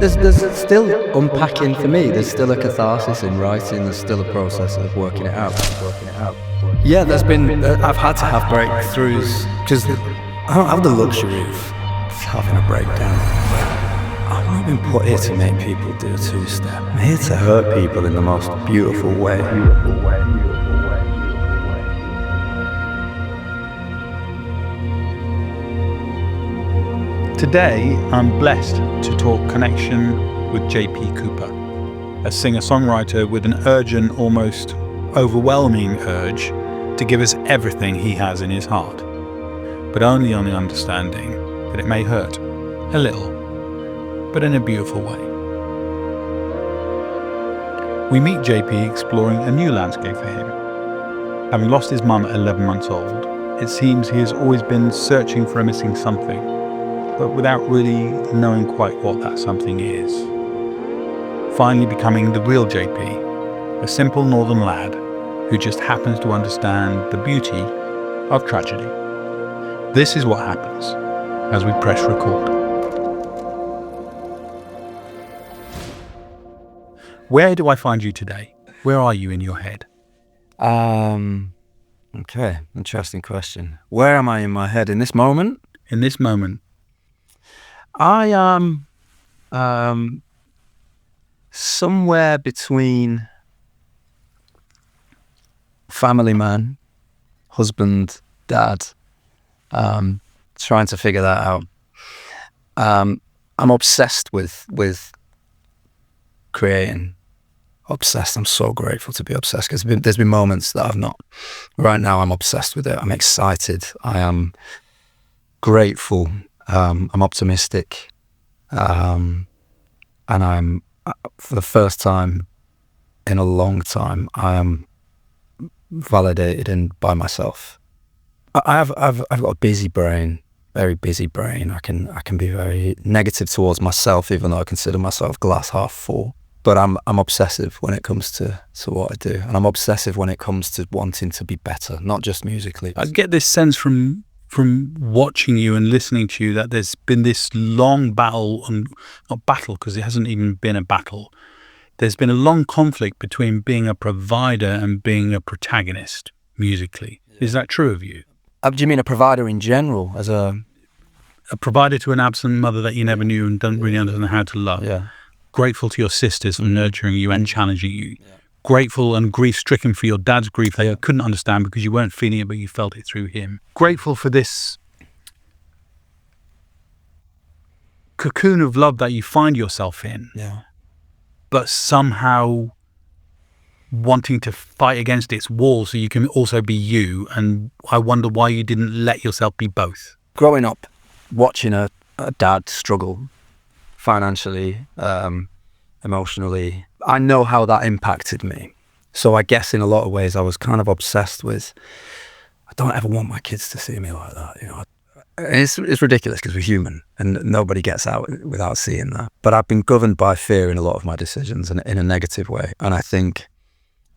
There's still unpacking for me. There's still a catharsis in writing. There's still a process of working it out. Yeah, there's been. I've had to have breakthroughs because I don't have the luxury of having a breakdown. I've not been put here to make people do a two-step. I'm here to hurt people in the most beautiful way. Today, I'm blessed to talk connection with J.P. Cooper, a singer-songwriter with an urgent, almost overwhelming urge to give us everything he has in his heart, but only on the understanding that it may hurt a little, but in a beautiful way. We meet JP exploring a new landscape for him. Having lost his mum at 11 months old, it seems he has always been searching for a missing something, but without really knowing quite what that something is. Finally becoming the real JP, a simple northern lad who just happens to understand the beauty of tragedy. This is what happens as we press record. Where do I find you today? Where are you in your head? Okay, interesting question. Where am I in my head in this moment? In this moment. I am somewhere between family man, husband, dad, trying to figure that out. I'm obsessed with creating. Obsessed. I'm so grateful to be obsessed because there's been moments that I've not. Right now, I'm obsessed with it. I'm excited. I am grateful. I'm optimistic. And I'm, for the first time in a long time, I am validated by myself. I've got a busy brain, very busy brain. I can be very negative towards myself, even though I consider myself glass half full. But I'm obsessive when it comes to what I do, and I'm obsessive when it comes to wanting to be better, not just musically. I get this sense from watching you and listening to you that there's been this long battle, and not battle because it hasn't even been a battle. There's been a long conflict between being a provider and being a protagonist musically. Yeah. Is that true of you? Do you mean a provider in general, as a provider to an absent mother that you never knew and don't really understand how to love? Yeah. Grateful to your sisters for nurturing you and challenging you. Yeah. Grateful and grief-stricken for your dad's grief that you couldn't understand because you weren't feeling it, but you felt it through him. Grateful for this cocoon of love that you find yourself in, but somehow wanting to fight against its wall so you can also be you. And I wonder why you didn't let yourself be both. Growing up, watching a dad struggle financially, emotionally, I know how that impacted me. So I guess in a lot of ways I was kind of obsessed with, I don't ever want my kids to see me like that. You know, it's ridiculous because we're human and nobody gets out without seeing that. But I've been governed by fear in a lot of my decisions and in a negative way. And I think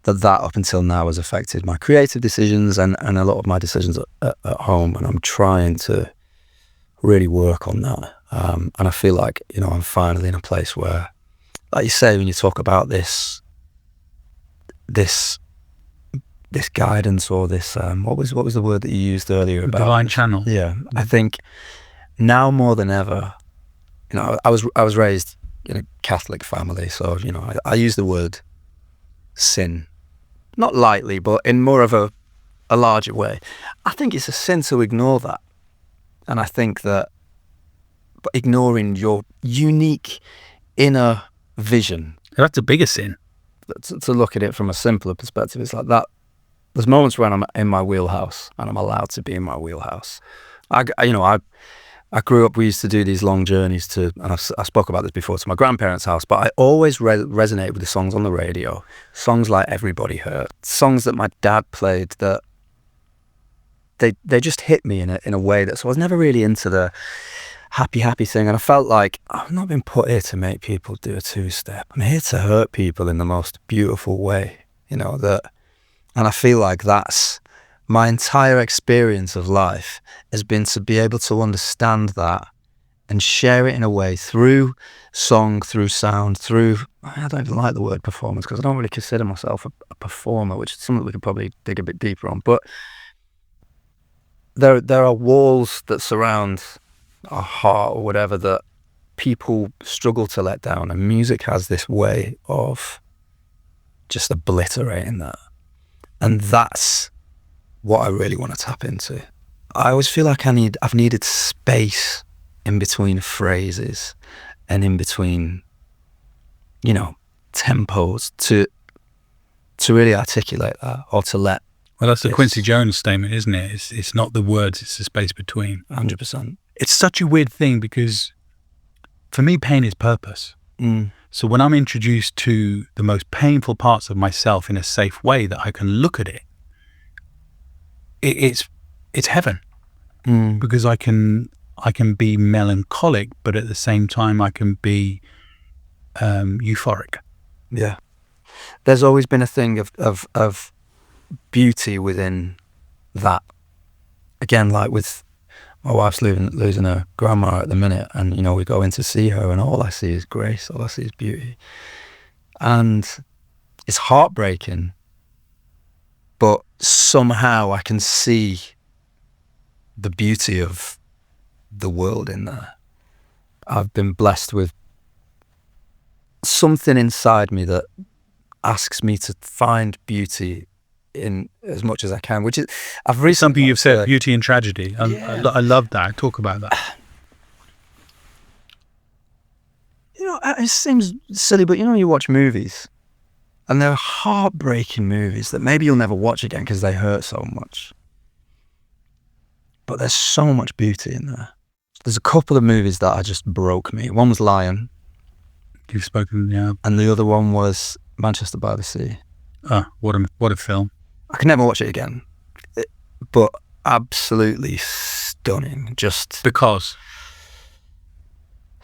that up until now has affected my creative decisions and a lot of my decisions at home. And I'm trying to really work on that. And I feel like, you know, I'm finally in a place where, like you say, when you talk about this guidance or this, what was the word that you used earlier about divine channel? Yeah, I think now more than ever, you know, I was raised in a Catholic family, so you know, I use the word sin, not lightly, but in more of a larger way. I think it's a sin to ignore that, and I think that ignoring your unique inner vision. That's a bigger sin. To look at it from a simpler perspective, it's like that. There's moments when I'm in my wheelhouse and I'm allowed to be in my wheelhouse. I grew up, we used to do these long journeys to, and I spoke about this before, to my grandparents' house, but I always resonate with the songs on the radio, songs like Everybody Hurt, songs that my dad played that they just hit me in a way that, so I was never really into the happy thing, and I felt like I've not been put here to make people do a two-step. I'm here to hurt people in the most beautiful way, you know, and I feel like that's my entire experience of life has been to be able to understand that and share it in a way through song, through sound, through, I don't even like the word performance because I don't really consider myself a performer, which is something we could probably dig a bit deeper on. But there are walls that surround our heart or whatever that people struggle to let down, and music has this way of just obliterating that. And that's what I really want to tap into. I always feel like I've needed space in between phrases and in between, tempos to really articulate that, or to let. Well, that's the Quincy Jones statement, isn't it? It's not the words, it's the space between. 100%. It's such a weird thing because for me, pain is purpose. So when I'm introduced to the most painful parts of myself in a safe way that I can look at it, it's heaven. Because I can be melancholic, but at the same time I can be euphoric. Yeah. There's always been a thing of beauty within that. Again, like with my wife's losing her grandma at the minute, and we go in to see her, and all I see is grace, all I see is beauty. And it's heartbreaking, but somehow I can see the beauty of the world in there. I've been blessed with something inside me that asks me to find beauty in as much as I can, which is something you've said, beauty and tragedy. I love that. Talk about that. It seems silly, but you watch movies and they're heartbreaking movies that maybe you'll never watch again because they hurt so much. But there's so much beauty in there. There's a couple of movies that just broke me. One was Lion. You've spoken, yeah. And the other one was Manchester by the Sea. What a film. I can never watch it again. But absolutely stunning. Just because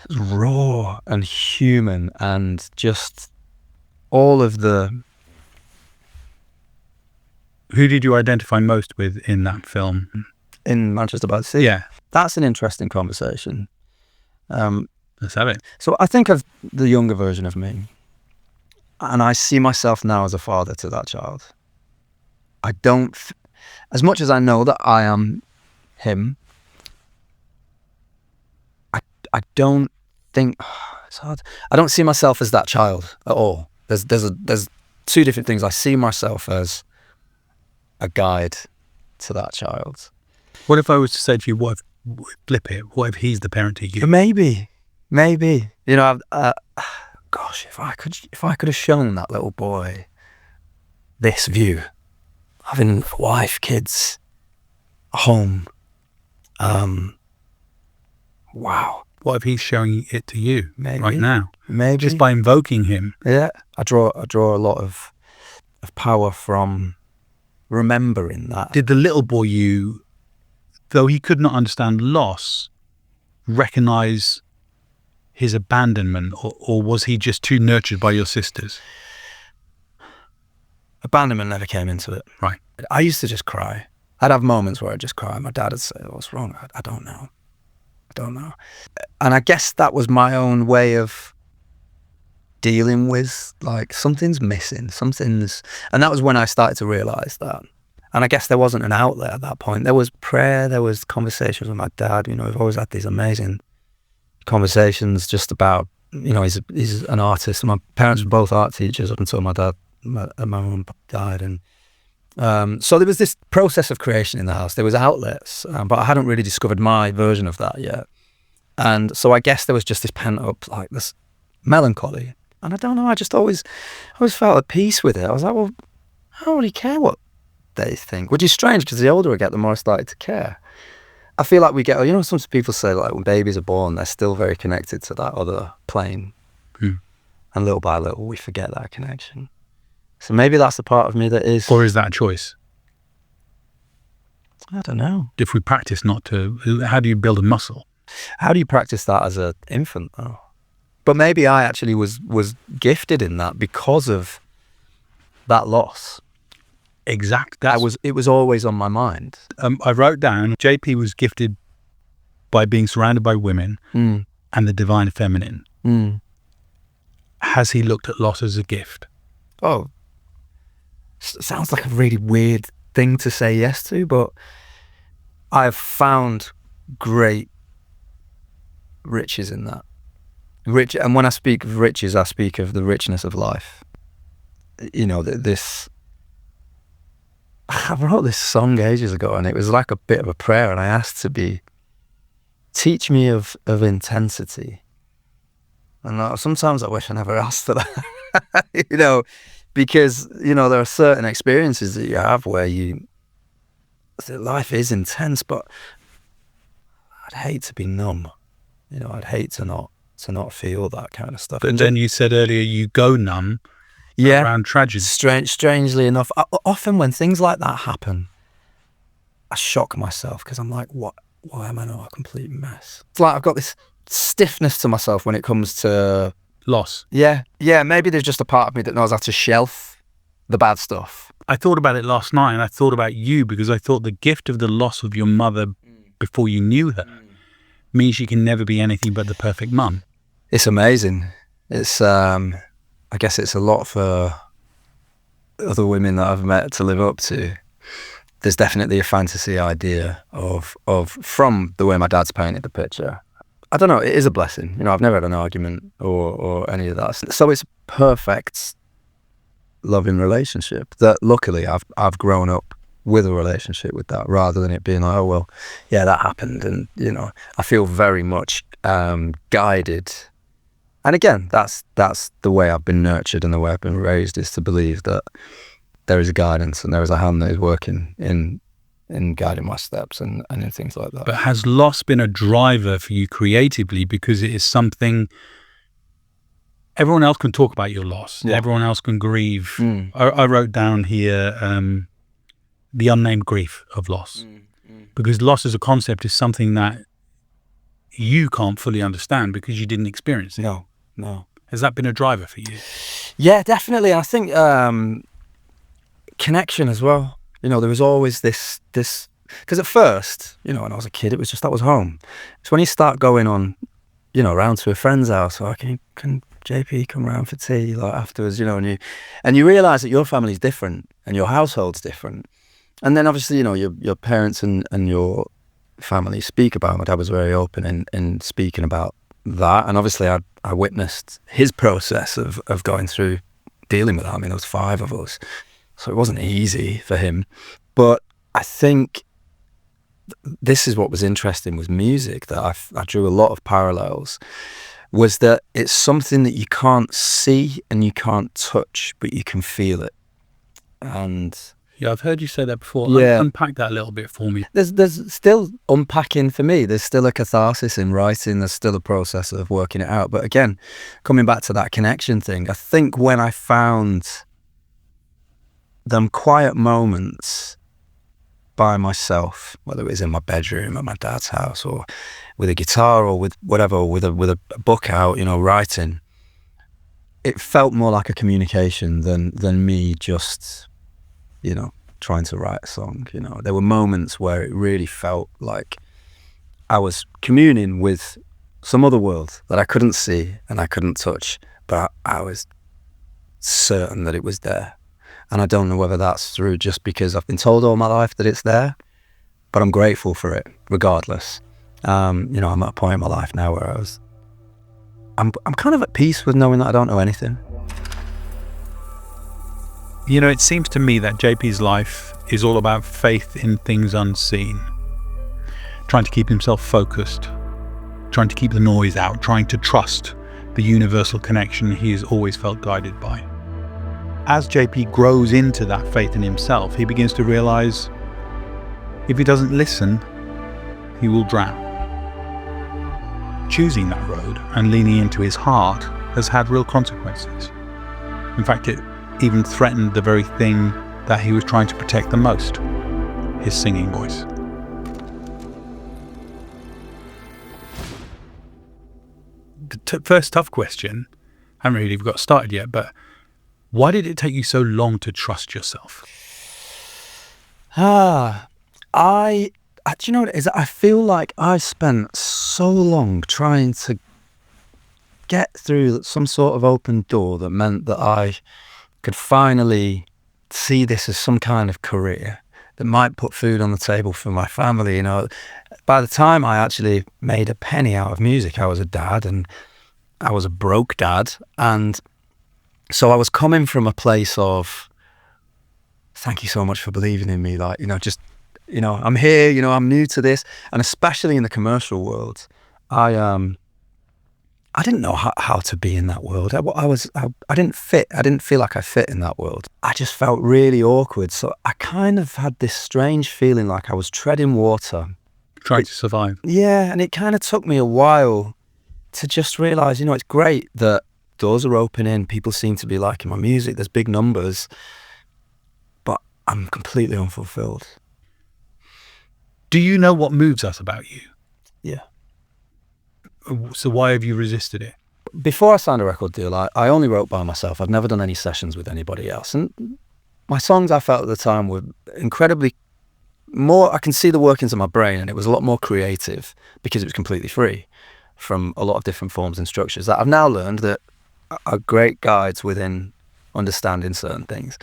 raw and human, and just all of the... Who did you identify most with in that film? In Manchester by the Sea? Yeah. That's an interesting conversation. Let's have it. So I think of the younger version of me, and I see myself now as a father to that child. I don't, as much as I know that I am him, I don't think, it's hard. I don't see myself as that child at all. There's two different things. I see myself as a guide to that child. What if I was to say to you, flip it, what if he's the parent to you? Maybe. Gosh, if I could have shown that little boy this view, having a wife, kids, a home. Wow. What if he's showing it to you right now? Maybe. Just by invoking him. Yeah. I draw a lot of power from remembering that. Did the little boy you, though he could not understand loss, recognize his abandonment, or was he just too nurtured by your sisters? Abandonment never came into it. Right. I used to just cry. I'd have moments where I'd just cry. My dad would say, "What's wrong?" I don't know. And I guess that was my own way of dealing with, like, something's missing, and that was when I started to realize that. And I guess there wasn't an outlet at that point. There was prayer, there was conversations with my dad. We've always had these amazing conversations just about, he's an artist. My parents were both art teachers up until my mum died. And so there was this process of creation in the house. There was outlets, but I hadn't really discovered my version of that yet. And so I guess there was just this pent up, like, this melancholy. And I don't know, I just always felt at peace with it. I was like, well, I don't really care what they think, which is strange because the older I get, the more I started to care. I feel like we get, some people say, like, when babies are born, they're still very connected to that other plane. And little by little, we forget that connection. So maybe that's the part of me that is... Or is that a choice? I don't know. If we practice not to, how do you build a muscle? How do you practice that as an infant, though? But maybe I actually was gifted in that because of that loss. Exact. It was always on my mind. I wrote down, JP was gifted by being surrounded by women Mm. and the divine feminine, Mm. has he looked at loss as a gift? Oh, sounds like a really weird thing to say yes to, but I've found great riches in that. And when I speak of riches, I speak of the richness of life. You know, I wrote this song ages ago, and it was like a bit of a prayer, and I asked to be, teach me of intensity. And sometimes I wish I never asked for that, you know, because, you know, there are certain experiences that you have where life is intense, but I'd hate to be numb. You know, I'd hate to not feel that kind of stuff. But then you said earlier you go numb around tragedy. Strangely enough, often when things like that happen, I shock myself because I'm like, why am I not a complete mess? It's like I've got this stiffness to myself when it comes to Loss. Yeah, maybe there's just a part of me that knows how to shelf the bad stuff. I thought about it last night, and I thought about you because I thought the gift of the loss of your mother before you knew her means you can never be anything but the perfect mum. It's amazing. It's I guess it's a lot for other women that I've met to live up to. There's definitely a fantasy idea of from the way my dad's painted the picture. I don't know, it is a blessing. You know, I've never had an argument or any of that. So it's a perfect loving relationship that luckily I've grown up with a relationship with that, rather than it being like, oh, well, yeah, that happened. And, you know, I feel very much guided. And again, that's the way I've been nurtured and the way I've been raised, is to believe that there is a guidance and there is a hand that is working in guiding my steps and in things like that. But has loss been a driver for you creatively? Because it is something everyone else can talk about your loss. Yeah. Everyone else can grieve. I wrote down here the unnamed grief of loss. Because loss as a concept is something that you can't fully understand because you didn't experience it. No. Has that been a driver for you? Yeah, definitely. I think connection as well. You know, there was always this, because at first, you know, when I was a kid, it was just, that was home. It's when you start going on, you know, around to a friend's house, or can JP come around for tea, like afterwards, you know, and you realise that your family's different and your household's different. And then obviously, you know, your parents and your family speak about, my dad was very open in speaking about that. And obviously I witnessed his process of going through dealing with that. I mean, there was 5 of us. So it wasn't easy for him. But I think this is what was interesting with music, that I drew a lot of parallels, was that it's something that you can't see and you can't touch, but you can feel it. And yeah, I've heard you say that before. Yeah. Unpack that a little bit for me. There's still unpacking for me. There's still a catharsis in writing. There's still a process of working it out. But again, coming back to that connection thing, I think when I found them quiet moments by myself, whether it was in my bedroom at my dad's house, or with a guitar, or with whatever, with a book out, you know, writing, it felt more like a communication than me just, you know, trying to write a song. You know, there were moments where it really felt like I was communing with some other world that I couldn't see and I couldn't touch, but I was certain that it was there. And I don't know whether that's through just because I've been told all my life that it's there, but I'm grateful for it regardless. You know, I'm at a point in my life now where I'm kind of at peace with knowing that I don't know anything. You know, it seems to me that JP's life is all about faith in things unseen, trying to keep himself focused, trying to keep the noise out, trying to trust the universal connection he has always felt guided by. As JP grows into that faith in himself, he begins to realize if he doesn't listen, he will drown. Choosing that road and leaning into his heart has had real consequences. In fact, it even threatened the very thing that he was trying to protect the most, his singing voice. The first tough question, I haven't really got started yet, but why did it take you so long to trust yourself? I Do you know what it is? I feel like I spent so long trying to get through some sort of open door that meant that I could finally see this as some kind of career that might put food on the table for my family. You know, by the time I actually made a penny out of music, I was a dad, and I was a broke dad. And so I was coming from a place of, thank you so much for believing in me. Like, you know, just, you know, I'm here, you know, I'm new to this. And especially in the commercial world, I didn't know how to be in that world. I didn't fit. I didn't feel like I fit in that world. I just felt really awkward. So I kind of had this strange feeling like I was treading water. Trying to survive. Yeah, and it kind of took me a while to just realise, you know, it's great that doors are opening, people seem to be liking my music, there's big numbers, but I'm completely unfulfilled. Do you know what moves us about you? Yeah. So why have you resisted it? Before I signed a record deal, I only wrote by myself. I'd never done any sessions with anybody else. And my songs, I felt at the time, were incredibly more, I can see the workings of my brain, and it was a lot more creative because it was completely free from a lot of different forms and structures that I've now learned that are great guides within understanding certain things.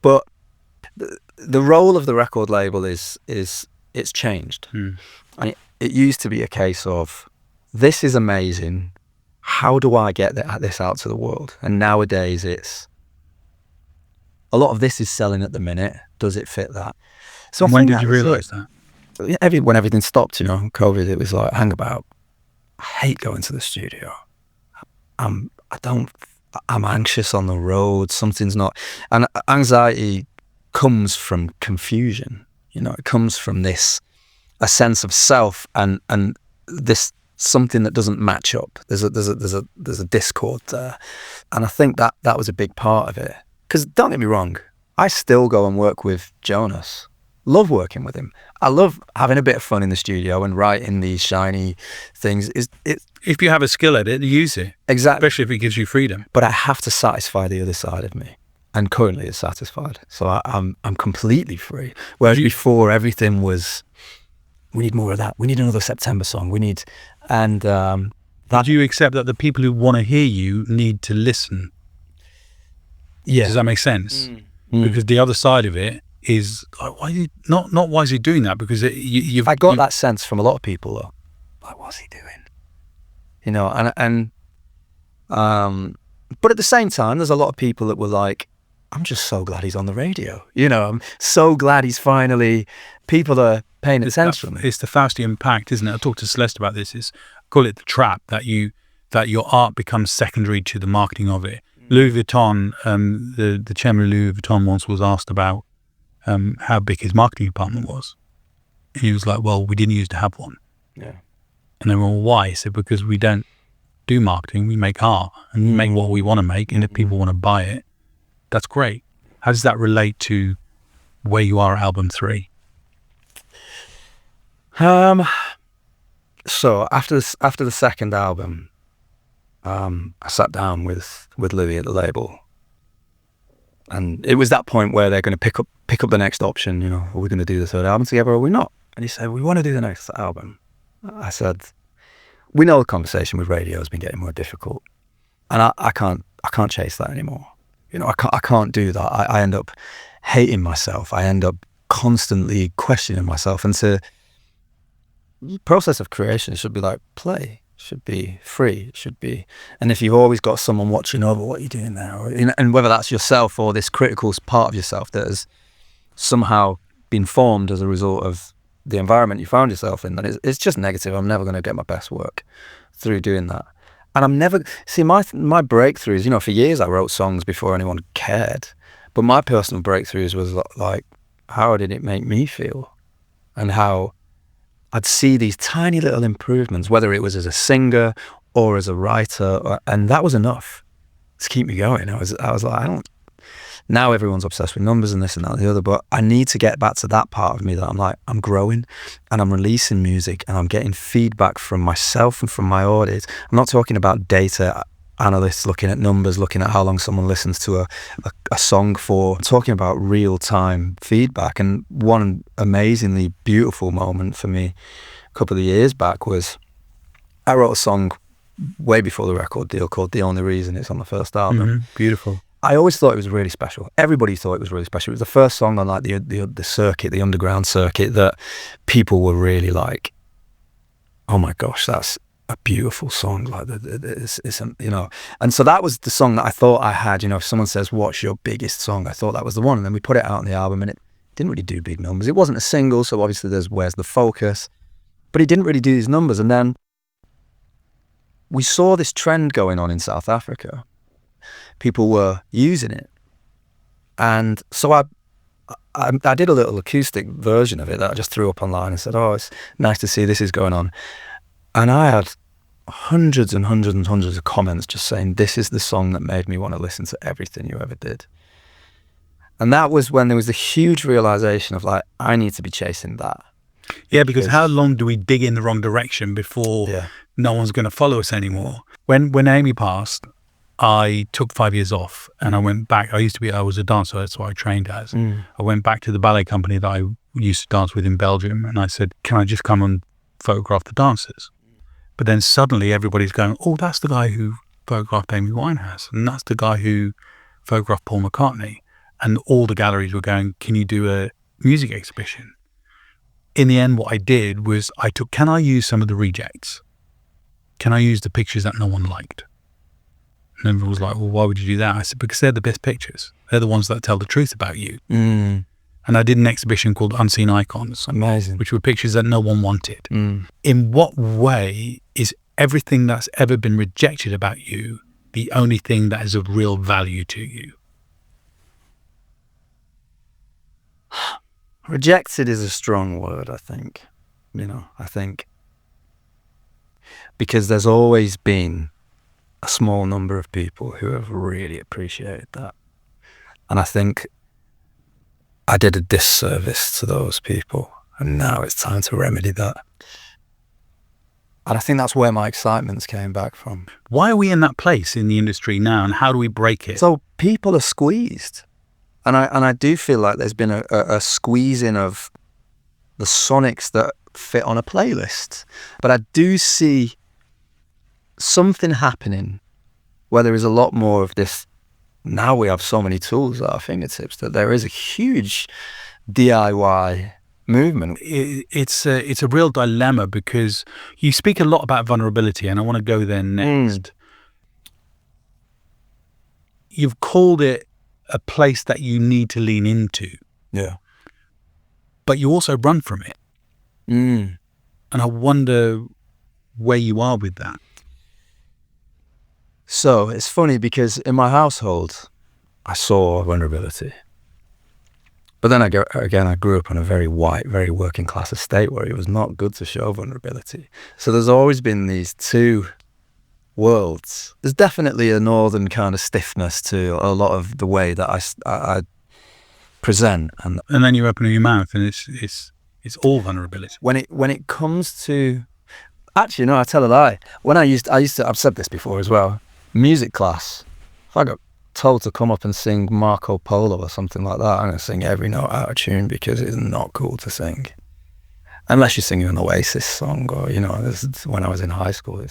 But the role of the record label is it's changed. And it used to be a case of, this is amazing, how do I get this out to the world? And nowadays it's, a lot of this is selling at the minute, does it fit that? So when did you realise that? When everything stopped, you know, COVID, it was like, hang about. I hate going to the studio. I'm anxious on the road, something's not, and anxiety comes from confusion, you know, it comes from this, a sense of self and this something that doesn't match up. There's a discord there, and I think that was a big part of it. Because don't get me wrong, I still go and work with Jonas. Love working with him. I love having a bit of fun in the studio and writing these shiny things. If you have a skill at it, use it. Exactly. Especially if it gives you freedom. But I have to satisfy the other side of me, and currently it's satisfied. So I'm completely free. Whereas before everything was, we need more of that. We need another September song. We need, and do you accept that the people who want to hear you need to listen? Yeah. Does that make sense? Because the other side of it is, like, why are you not why is he doing that? Because I got that sense from a lot of people though. Like, what's he doing? You know, and but at the same time, there's a lot of people that were like, I'm just so glad he's on the radio. You know, I'm so glad he's finally, people are paying attention. It's the Faustian pact, isn't it? I talked to Celeste about this. I call it the trap, that your art becomes secondary to the marketing of it. Louis Vuitton, the chairman of Louis Vuitton once was asked about how big his marketing department was. And he was like, well, we didn't used to have one. Yeah. And they were, well, why? He said, because we don't do marketing, we make art and make what we want to make, and if people want to buy it, that's great. How does that relate to where you are at album 3? So after the second album, I sat down with Louis at the label, and it was that point where they're going to pick up the next option. You know, are we going to do the third album together or are we not? And he said, we want to do the next album. I said, we know the conversation with radio has been getting more difficult, and I can't chase that anymore. You know, I can't do that. I end up hating myself. I end up constantly questioning myself. And the process of creation should be like play. Should be free. It should be. And if you've always got someone watching over what you're doing there, or, you know, and whether that's yourself or this critical part of yourself that has somehow been formed as a result of the environment you found yourself in, then it's just negative. I'm never going to get my best work through doing that. And I'm never, see, my breakthroughs, you know, for years I wrote songs before anyone cared, but my personal breakthroughs was like, how did it make me feel? And how I'd see these tiny little improvements, whether it was as a singer or as a writer, and that was enough to keep me going. I was like, now everyone's obsessed with numbers and this and that and the other, but I need to get back to that part of me that I'm like, I'm growing and I'm releasing music and I'm getting feedback from myself and from my audience. I'm not talking about data. analysts looking at numbers, looking at how long someone listens to a song for, talking about real-time feedback. And one amazingly beautiful moment for me a couple of years back was I wrote a song way before the record deal called The Only Reason. It's on the first album. Beautiful. I always thought it was really special. Everybody thought it was really special. It was the first song on like the circuit, the underground circuit, that people were really like, oh my gosh, that's a beautiful song. Like it's you know. And so that was the song that I thought I had. You know, if someone says, what's your biggest song? I thought that was the one. And then we put it out on the album, and it didn't really do big numbers. It wasn't a single, so obviously there's Where's the Focus, but it didn't really do these numbers. And then we saw this trend going on in South Africa. People were using it. And so I did a little acoustic version of it that I just threw up online and said, oh, it's nice to see this is going on. And I had hundreds and hundreds and hundreds of comments just saying, this is the song that made me want to listen to everything you ever did. And that was when there was a huge realization of like, I need to be chasing that. Yeah, because how long do we dig in the wrong direction before no one's going to follow us anymore? When Amy passed, I took 5 years off and I went back. I was a dancer, that's what I trained as. I went back to the ballet company that I used to dance with in Belgium, and I said, can I just come and photograph the dancers? But then suddenly everybody's going, oh, that's the guy who photographed Amy Winehouse, and that's the guy who photographed Paul McCartney. And all the galleries were going, can you do a music exhibition? In the end, what I did was can I use some of the rejects? Can I use the pictures that no one liked? And everyone was like, well, why would you do that? I said, because they're the best pictures. They're the ones that tell the truth about you. And I did an exhibition called Unseen Icons. Amazing. Which were pictures that no one wanted. In what way is everything that's ever been rejected about you the only thing that is of real value to you? Rejected is a strong word, I think. Because there's always been a small number of people who have really appreciated that. And I think I did a disservice to those people, and now it's time to remedy that. And I think that's where my excitements came back from. Why are we in that place in the industry now, and how do we break it? So people are squeezed. And I do feel like there's been a squeezing of the sonics that fit on a playlist. But I do see something happening where there is a lot more of this. Now we have so many tools at our fingertips that there is a huge DIY movement. It's a real dilemma, because you speak a lot about vulnerability, and I want to go there next. You've called it a place that you need to lean into. Yeah. But you also run from it. And I wonder where you are with that. So it's funny, because in my household, I saw vulnerability. But then I grew up in a very white, very working class estate where it was not good to show vulnerability. So there's always been these two worlds. There's definitely a northern kind of stiffness to a lot of the way that I present, and then you open your mouth and it's all vulnerability. When it comes to, actually no, I tell a lie. When I used to, I've said this before as well, music class, if I got told to come up and sing Marco Polo or something like that, I'm going to sing every note out of tune, because it's not cool to sing. Unless you're singing an Oasis song, or, when I was in high school.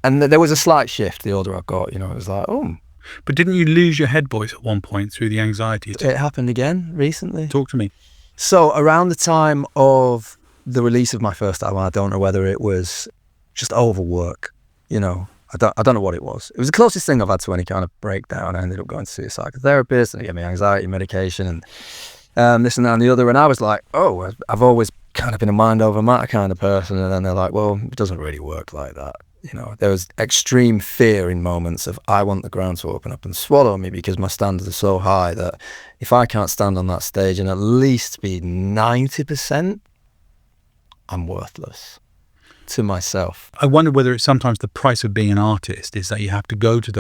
And there was a slight shift the older I got, it was like, oh. But didn't you lose your head voice at one point through the anxiety? It happened again recently. Talk to me. So around the time of the release of my first album, I don't know whether it was just overwork, I don't know what it was. It was the closest thing I've had to any kind of breakdown. I ended up going to see a psychotherapist, and they gave me anxiety medication and this and that and the other. And I was like, oh, I've always kind of been a mind over matter kind of person. And then they're like, well, it doesn't really work like that. There was extreme fear in moments of, I want the ground to open up and swallow me, because my standards are so high that if I can't stand on that stage and at least be 90%, I'm worthless to myself. I wonder whether it's sometimes the price of being an artist is that you have to go to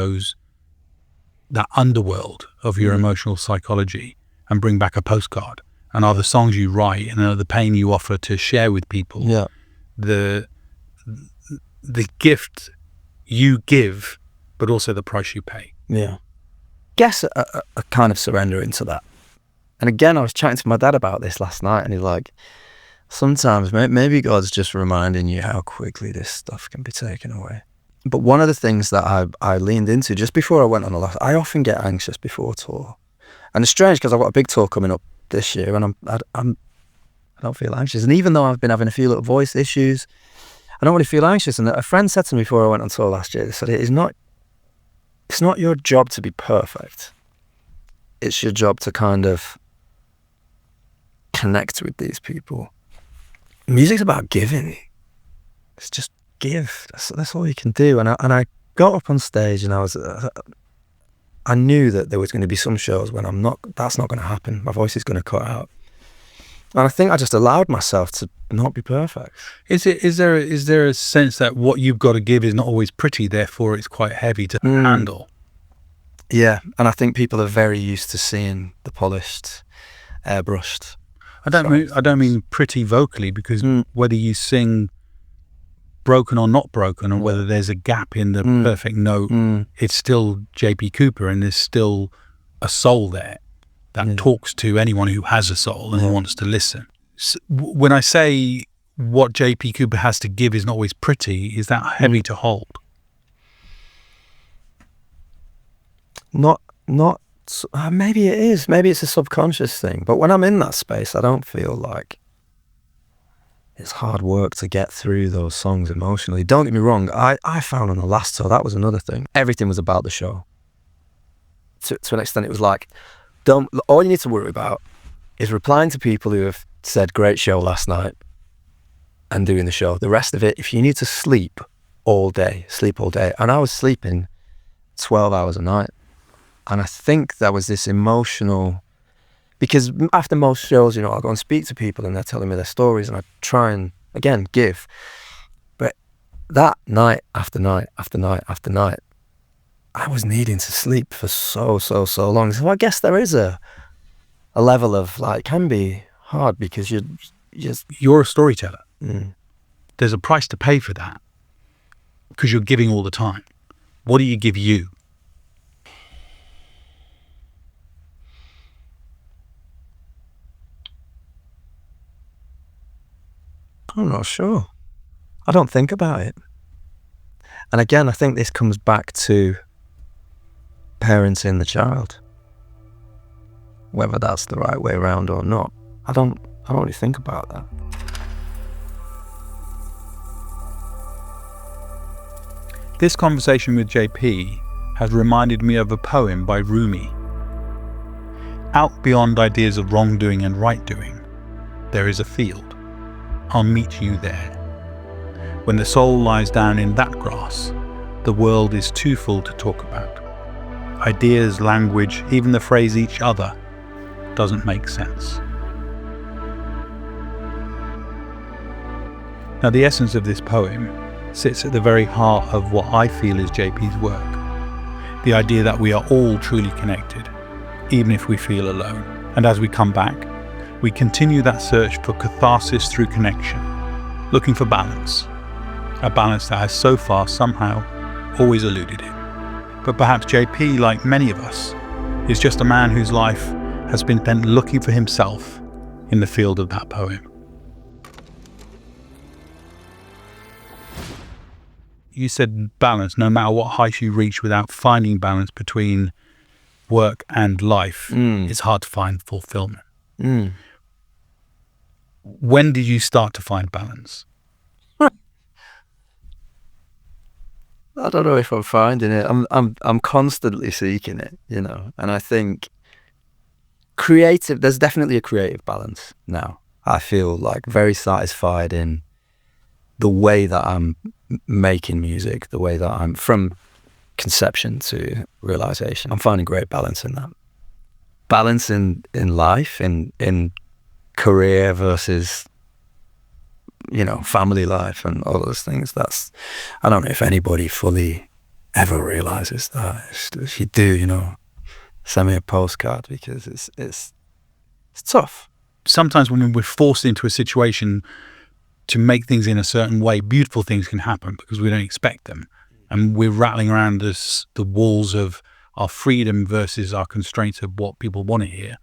that underworld of your emotional psychology and bring back a postcard. And are the songs you write and are the pain you offer to share with people, the gift you give but also the price you pay. Yeah. Guess a kind of surrender into that. And again, I was chatting to my dad about this last night, and he's like, sometimes maybe God's just reminding you how quickly this stuff can be taken away. But one of the things that I leaned into just before I went on I often get anxious before a tour. And it's strange because I've got a big tour coming up this year, and I don't feel anxious. And even though I've been having a few little voice issues, I don't really feel anxious. And a friend said to me before I went on tour last year, they said, it's not your job to be perfect. It's your job to kind of connect with these people. Music's about giving. It's just give. That's all you can do. And I got up on stage, and I knew that there was going to be some shows when that's not going to happen. My voice is going to cut out. And I think I just allowed myself to not be perfect. Is there a sense that what you've got to give is not always pretty, therefore it's quite heavy to handle? Yeah, and I think people are very used to seeing the polished, airbrushed. I don't mean pretty vocally, because whether you sing broken or not broken, or whether there's a gap in the perfect note, it's still JP Cooper, and there's still a soul there that talks to anyone who has a soul and wants to listen. So when I say what JP Cooper has to give is not always pretty, is that heavy to hold? Maybe it is. Maybe it's a subconscious thing. But when I'm in that space, I don't feel like it's hard work to get through those songs emotionally. Don't get me wrong. I found on the last tour, that was another thing. Everything was about the show. To an extent, it was like, all you need to worry about is replying to people who have said, great show last night, and doing the show. The rest of it, if you need to sleep all day. And I was sleeping 12 hours a night. And I think there was this emotional, because after most shows, I'll go and speak to people and they're telling me their stories, and I try and, again, give. But that night after night after night after night, I was needing to sleep for so long. So I guess there is a level of, it can be hard because you're a storyteller. There's a price to pay for that because you're giving all the time. What do you give you? I'm not sure. I don't think about it. And again, I think this comes back to parenting the child. Whether that's the right way around or not, I don't really think about that. This conversation with JP has reminded me of a poem by Rumi. Out beyond ideas of wrongdoing and right doing, there is a field. I'll meet you there. When the soul lies down in that grass, the world is too full to talk about. Ideas, language, even the phrase each other doesn't make sense. Now, the essence of this poem sits at the very heart of what I feel is JP's work. The idea that we are all truly connected, even if we feel alone. And as we come back, we continue that search for catharsis through connection, looking for balance, a balance that has so far somehow always eluded him. But perhaps JP, like many of us, is just a man whose life has been spent looking for himself in the field of that poem. You said balance, no matter what height you reach without finding balance between work and life, it's hard to find fulfillment. When did you start to find balance? I don't know if I'm finding it. I'm constantly seeking it, and I think there's definitely a creative balance now. I feel like very satisfied in the way that I'm making music, the way that I'm from conception to realization. I'm finding great balance in that. Balance in life, in career versus, family life and all those things. I don't know if anybody fully ever realizes that. If you do, send me a postcard, because it's tough. Sometimes when we're forced into a situation to make things in a certain way, beautiful things can happen because we don't expect them. and we're rattling around the walls of our freedom versus our constraints of what people want to hear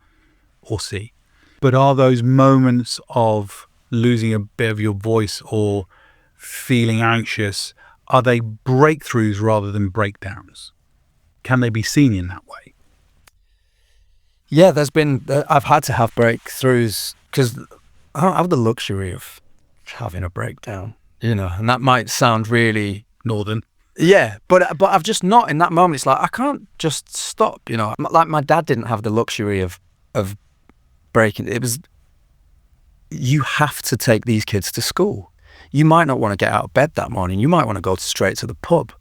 or see. But are those moments of losing a bit of your voice or feeling anxious, are they breakthroughs rather than breakdowns? Can they be seen in that way? Yeah, I've had to have breakthroughs because I don't have the luxury of having a breakdown, and that might sound really Northern. Yeah, but I've just not in that moment. It's like I can't just stop. Like my dad didn't have the luxury of breaking. It was you have to take these kids to school. You might not want to get out of bed that morning. You might want to go straight to the pub.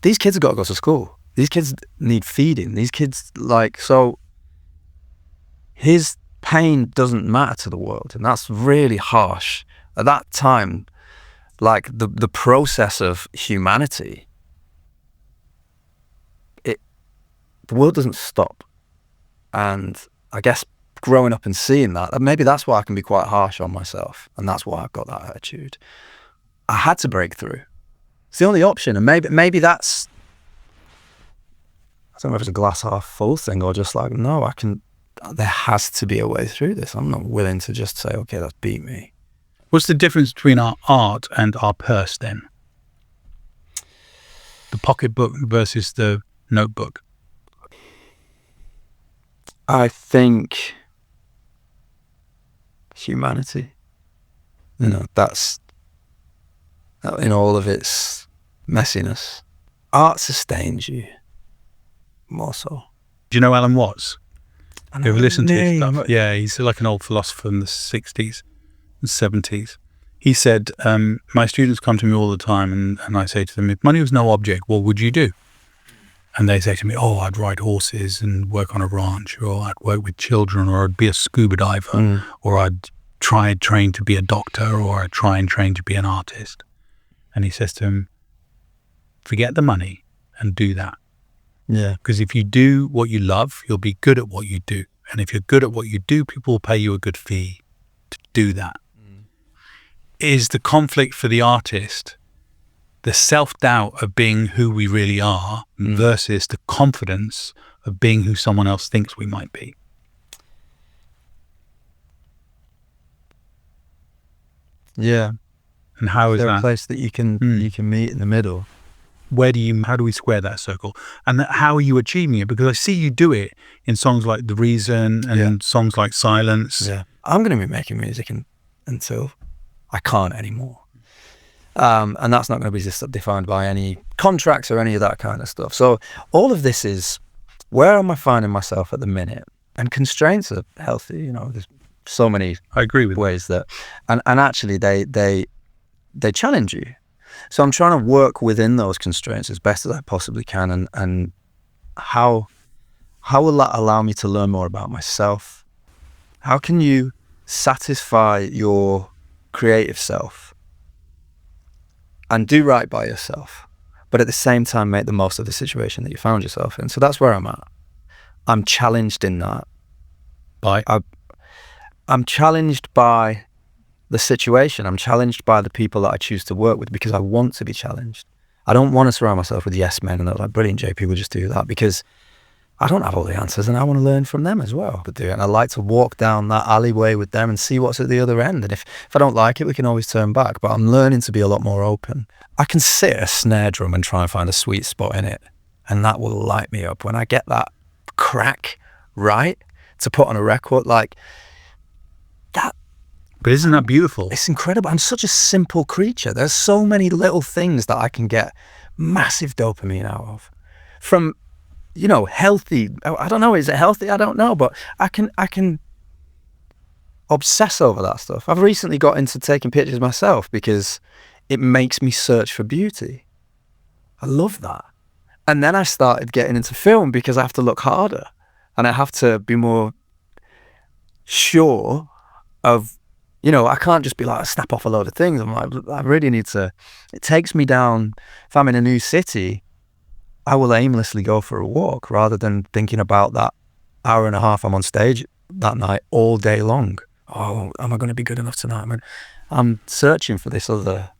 These kids have got to go to school. These kids need feeding. These kids so. His pain doesn't matter to the world, and that's really harsh. At that time, the process of humanity, the world doesn't stop. And I guess growing up and seeing that, maybe that's why I can be quite harsh on myself, and that's why I've got that attitude. I had to break through. It's the only option, and maybe that's, I don't know if it's a glass half full thing or just no, there has to be a way through this. I'm not willing to just say, okay, that's beat me. What's the difference between our art and our purse then? The pocketbook versus the notebook. I think humanity, that's in all of its messiness. Art sustains you more so. Do you know Alan Watts? Have you ever listened to his stuff? But Yeah, he's like an old philosopher from the 60s and 70s. He said, my students come to me all the time and I say to them, if money was no object, what would you do? And they say to me, I'd ride horses and work on a ranch, or I'd work with children, or I'd be a scuba diver, or I'd try and train to be a doctor, or I'd try and train to be an artist. And he says to him, forget the money and do that. Yeah. Because if you do what you love, you'll be good at what you do. And if you're good at what you do, people will pay you a good fee to do that. Is the conflict for the artist the self-doubt of being who we really are versus the confidence of being who someone else thinks we might be? Yeah. And how is there that a place that you can meet in the middle? How do we square that circle? And how are you achieving it? Because I see you do it in songs like The Reason and songs like Silence. Yeah. I'm going to be making music until I can't anymore. And that's not going to be just defined by any contracts or any of that kind of stuff. So all of this is, where am I finding myself at the minute? And constraints are healthy. There's so many I agree with ways that, and actually they challenge you. So I'm trying to work within those constraints as best as I possibly can. And how will that allow me to learn more about myself? How can you satisfy your creative self and do right by yourself, but at the same time make the most of the situation that you found yourself in? So that's where I'm at. I'm challenged in that. I'm challenged by the situation. I'm challenged by the people that I choose to work with because I want to be challenged. I don't want to surround myself with yes men and they're like, brilliant, JP, we'll just do that, because I don't have all the answers and I want to learn from them as well. And I like to walk down that alleyway with them and see what's at the other end. And if I don't like it, we can always turn back. But I'm learning to be a lot more open. I can sit at a snare drum and try and find a sweet spot in it, and that will light me up. When I get that crack right to put on a record, like that. But isn't that beautiful? It's incredible. I'm such a simple creature. There's so many little things that I can get massive dopamine out of. From, healthy, I don't know, is it healthy? I don't know, but I can obsess over that stuff. I've recently got into taking pictures myself because it makes me search for beauty. I love that. And then I started getting into film because I have to look harder and I have to be more sure of, I can't just be like, snap off a load of things. I'm like, I really need to, it takes me down. If I'm in a new city, I will aimlessly go for a walk rather than thinking about that hour and a half I'm on stage that night all day long. Oh, am I going to be good enough tonight? I'm searching for this other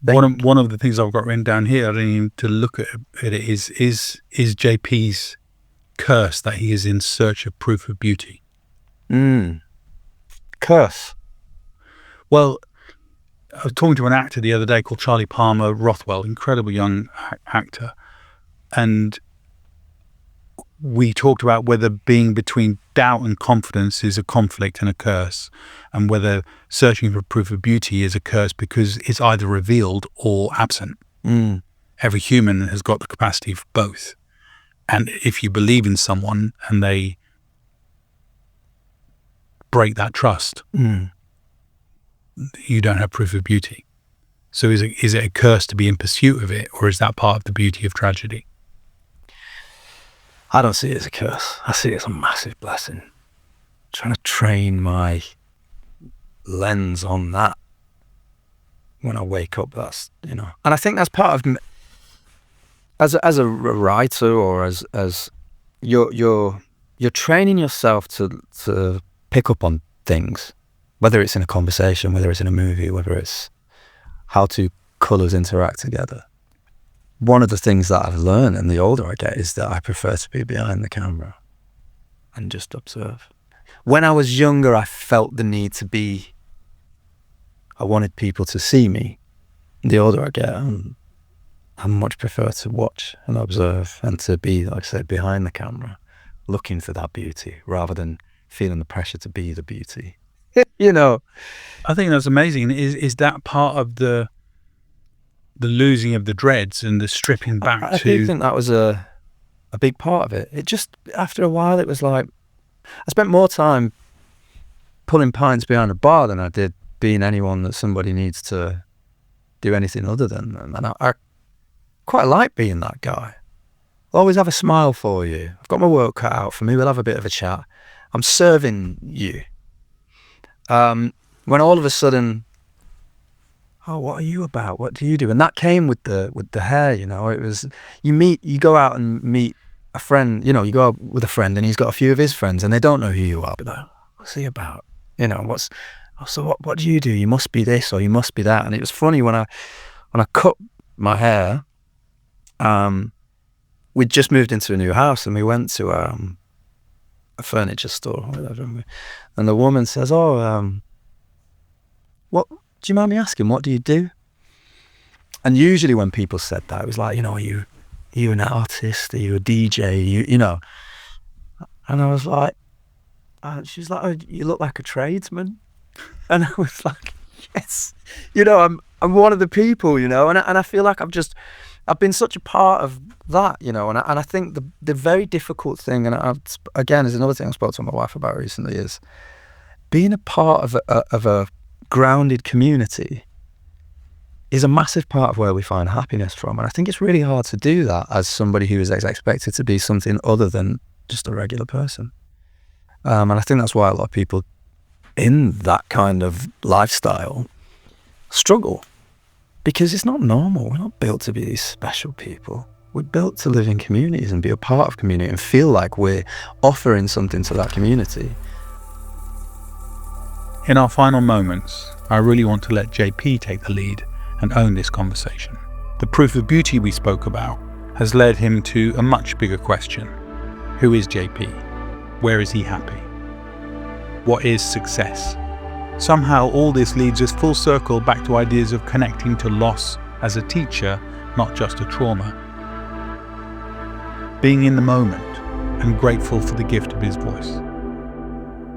One of the things I've got written down here, I don't even to look at it, is JP's curse that he is in search of proof of beauty. Curse. Well, I was talking to an actor the other day called Charlie Palmer Rothwell, incredible young actor, and we talked about whether being between doubt and confidence is a conflict and a curse, and whether searching for proof of beauty is a curse because it's either revealed or absent. Every human has got the capacity for both. And if you believe in someone and they break that trust, you don't have proof of beauty. So is it a curse to be in pursuit of it, or is that part of the beauty of tragedy? I don't see it as a curse. I see it as a massive blessing. Trying to train my lens on that when I wake up, that's, and I think that's part of, as a writer, or as you're training yourself to pick up on things, whether it's in a conversation, whether it's in a movie, whether it's how two colours interact together. One of the things that I've learned, and the older I get, is that I prefer to be behind the camera and just observe. When I was younger, I felt the need to be, I wanted people to see me. The older I get, I much prefer to watch and observe and to be, like I said, behind the camera, looking for that beauty rather than feeling the pressure to be the beauty. I think that's amazing. Is that part of the losing of the dreads and the stripping back I do think that was a big part of it. It just, after a while, it was like, I spent more time pulling pints behind a bar than I did being anyone that somebody needs to do anything other than. And I quite like being that guy. I'll always have a smile for you. I've got my work cut out for me. We'll have a bit of a chat. I'm serving you. When all of a sudden, oh, what are you about? What do you do? And that came with the hair, it was, you go out and meet a friend, you go out with a friend and he's got a few of his friends and they don't know who you are. But like, what's he about? So what do you do? You must be this or you must be that. And it was funny when I cut my hair, we'd just moved into a new house and we went to a furniture store or whatever. And the woman says, what, do you mind me asking, what do you do? And usually when people said that, it was like, are you an artist? Are you a DJ? And I was like, she was like, oh, you look like a tradesman. And I was like, yes, I'm one of the people, and I feel like I've been such a part of that, and I think the very difficult thing, and again, is another thing I spoke to my wife about recently, is being a part of a grounded community is a massive part of where we find happiness from. And I think it's really hard to do that as somebody who is expected to be something other than just a regular person. And I think that's why a lot of people in that kind of lifestyle struggle, because it's not normal. We're not built to be these special people. We're built to live in communities and be a part of community and feel like we're offering something to that community. In our final moments, I really want to let JP take the lead and own this conversation. The proof of beauty we spoke about has led him to a much bigger question. Who is JP? Where is he happy? What is success? Somehow all this leads us full circle back to ideas of connecting to loss as a teacher, not just a trauma. Being in the moment and grateful for the gift of his voice.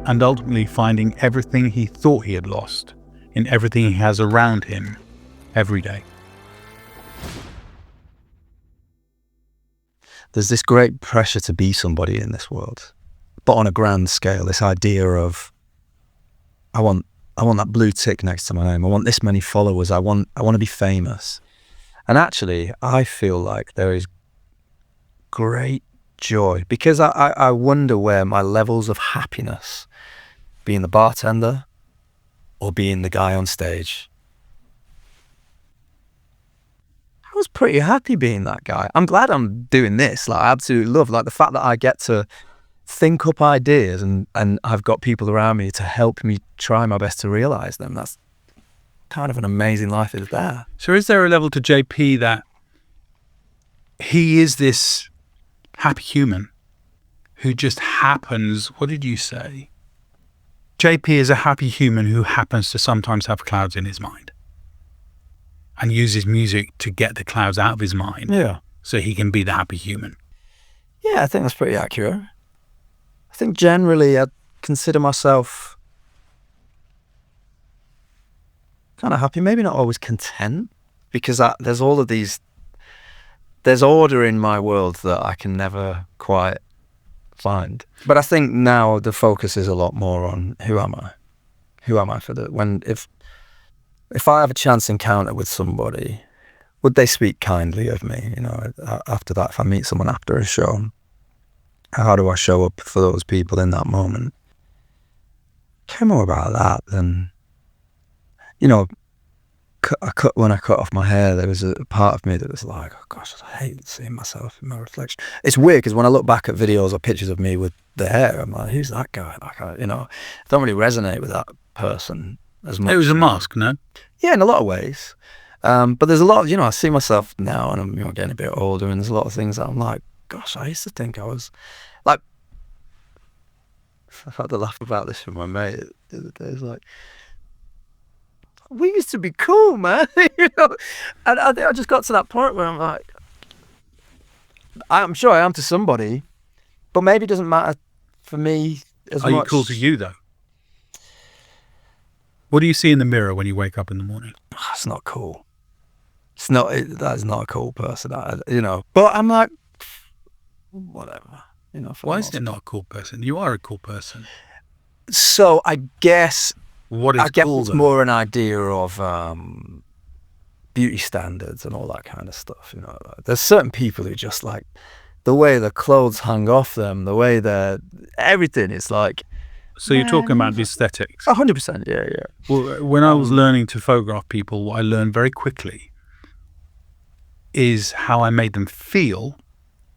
And ultimately finding everything he thought he had lost in everything he has around him every day. There's this great pressure to be somebody in this world, but on a grand scale, this idea of, I want that blue tick next to my name. I want this many followers. I want to be famous. And actually, I feel like there is great joy, because I wonder where my levels of happiness, being the bartender or being the guy on stage. I was pretty happy being that guy. I'm glad I'm doing this. I absolutely love the fact that I get to think up ideas and I've got people around me to help me try my best to realize them. kind of an amazing life is there. So is there a level to JP that he is this happy human who just happens, what did you say? JP is a happy human who happens to sometimes have clouds in his mind and uses music to get the clouds out of his mind. Yeah. So he can be the happy human. Yeah, I think that's pretty accurate. I think generally I'd consider myself kind of happy, maybe not always content, because there's all of these, there's order in my world that I can never quite find. But I think now the focus is a lot more on who am I? Who am I if I have a chance encounter with somebody, would they speak kindly of me? You know, after that, if I meet someone after a show, how do I show up for those people in that moment? Care more about that than, you know, when I cut off my hair, there was a part of me that was like, oh gosh, I hate seeing myself in my reflection. It's weird because when I look back at videos or pictures of me with the hair, I'm like, who's that guy? Like, I don't really resonate with that person as much. It was a mask, no? Yeah, in a lot of ways. But there's a lot of, I see myself now and I'm getting a bit older, and there's a lot of things that I'm like, gosh, I used to think I was like, I've had to laugh about this with my mate the other day. It's like, we used to be cool, man. And I think I just got to that point where I'm like, I'm sure I am to somebody, but maybe it doesn't matter for me as much. Are you cool to you, though? What do you see in the mirror when you wake up in the morning? It's not cool. That is not a cool person, But I'm like, whatever, Why is it not a cool person? You are a cool person. So I guess What is cool, it's though? more an idea of beauty standards and all that kind of stuff. There's certain people who just like the way the clothes hang off them, the way everything is like. So you're talking about the aesthetics? 100%, yeah. Well, when I was learning to photograph people, what I learned very quickly is how I made them feel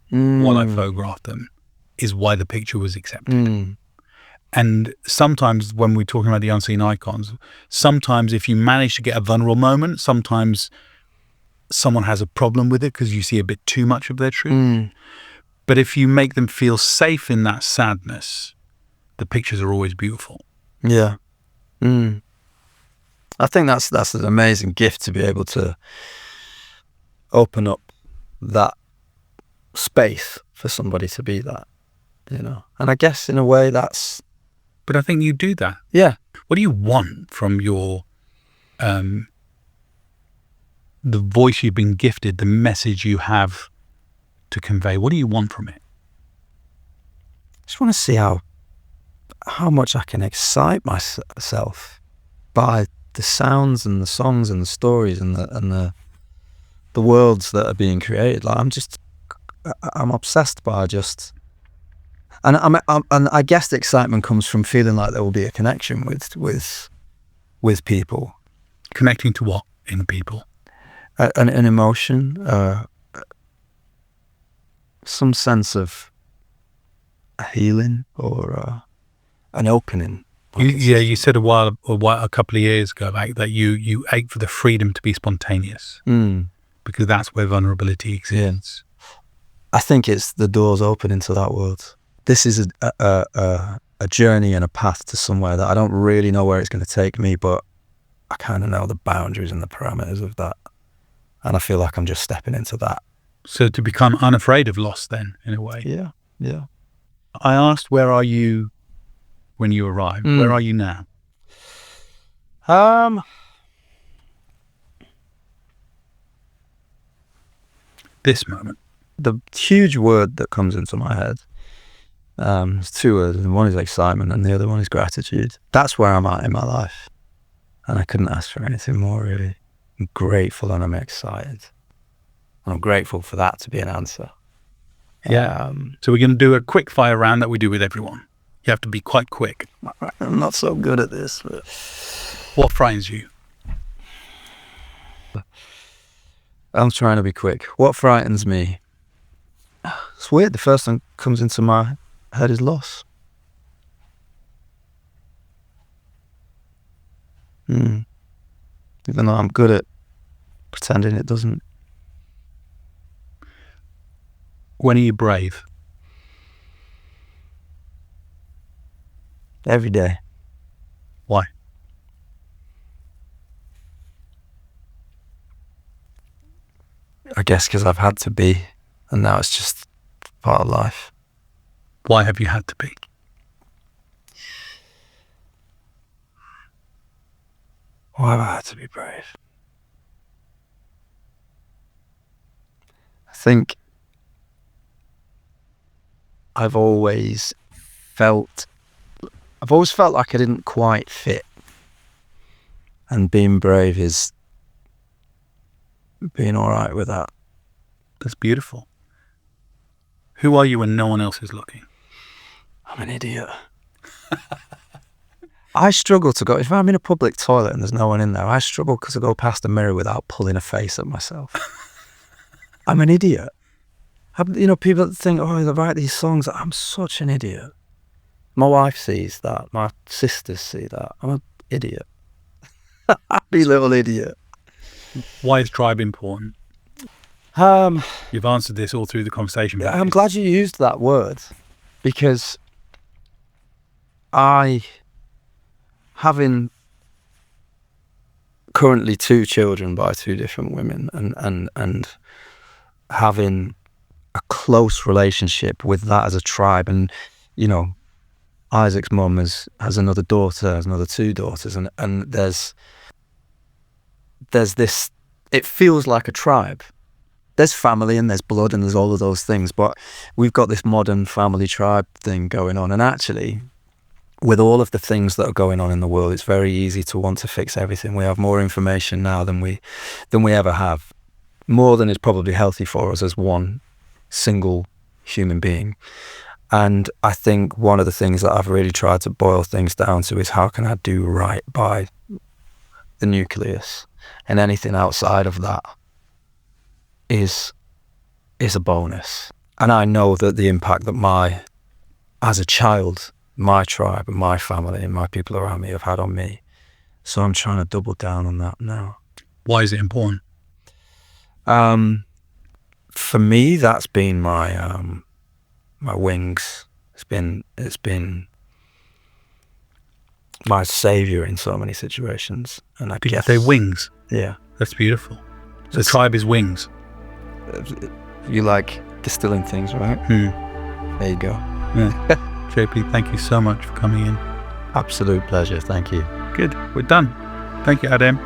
while I photographed them is why the picture was accepted. And sometimes when we're talking about the unseen icons, sometimes if you manage to get a vulnerable moment, sometimes someone has a problem with it because you see a bit too much of their truth. But if you make them feel safe in that sadness, the pictures are always beautiful. Yeah. I think that's an amazing gift to be able to open up that space for somebody to be that, And I guess in a way that's. But I think you do that. Yeah. What do you want from your, the voice you've been gifted, the message you have to convey? What do you want from it? I just want to see how much I can excite myself by the sounds and the songs and the stories and the worlds that are being created. Like I'm obsessed by just. And I guess the excitement comes from feeling like there will be a connection with people. Connecting to what in people? An emotion, some sense of a healing or an opening. You said a couple of years ago that you ache for the freedom to be spontaneous because that's where vulnerability exists. Yeah. I think it's the doors open into that world. This is a journey and a path to somewhere that I don't really know where it's going to take me, but I kind of know the boundaries and the parameters of that. And I feel like I'm just stepping into that. So to become unafraid of loss then, in a way. Yeah. I asked, where are you when you arrived? Where are you now? This moment. The huge word that comes into my head, there's two words, and one is excitement and the other one is gratitude. That's where I'm at in my life. And I couldn't ask for anything more, really. I'm grateful and I'm excited. And I'm grateful for that to be an answer. Yeah. So we're going to do a quick fire round that we do with everyone. You have to be quite quick. I'm not so good at this. But... What frightens you? I'm trying to be quick. What frightens me? It's weird. The first thing that comes into my head is loss. even though I'm good at pretending it doesn't. When are you brave? Every day. Why? I guess because I've had to be, and now it's just part of life. Why have you had to be? Why have I had to be brave? I think I've always felt like I didn't quite fit. And being brave is being all right with that. That's beautiful. Who are you when no one else is looking? I'm an idiot. I struggle to go, if I'm in a public toilet and there's no one in there, I struggle to go past a mirror without pulling a face at myself. I'm an idiot. People think, oh, they write these songs. I'm such an idiot. My wife sees that. My sisters see that. I'm an idiot. Happy little idiot. Why is tribe important? You've answered this all through the conversation. I'm glad you used that word, because having currently 2 children by 2 different women, and having a close relationship with that as a tribe, and Isaac's mum has another daughter, has another 2 daughters, and there's this, it feels like a tribe. There's family and there's blood and there's all of those things, but we've got this modern family tribe thing going on. And actually, with all of the things that are going on in the world, it's very easy to want to fix everything. We have more information now than we ever have, more than is probably healthy for us as one single human being. And I think one of the things that I've really tried to boil things down to is, how can I do right by the nucleus? And anything outside of that is a bonus. And I know that the impact that as a child, my tribe and my family and my people around me have had on me. So I'm trying to double down on that now. Why is it important? For me, that's been my wings. It's been my savior in so many situations. And I guess they're wings. Yeah, that's beautiful. So tribe is wings. You like distilling things, right? There you go. Yeah. JP, thank you so much for coming in. Absolute pleasure. Thank you. Good. We're done. Thank you, Adam.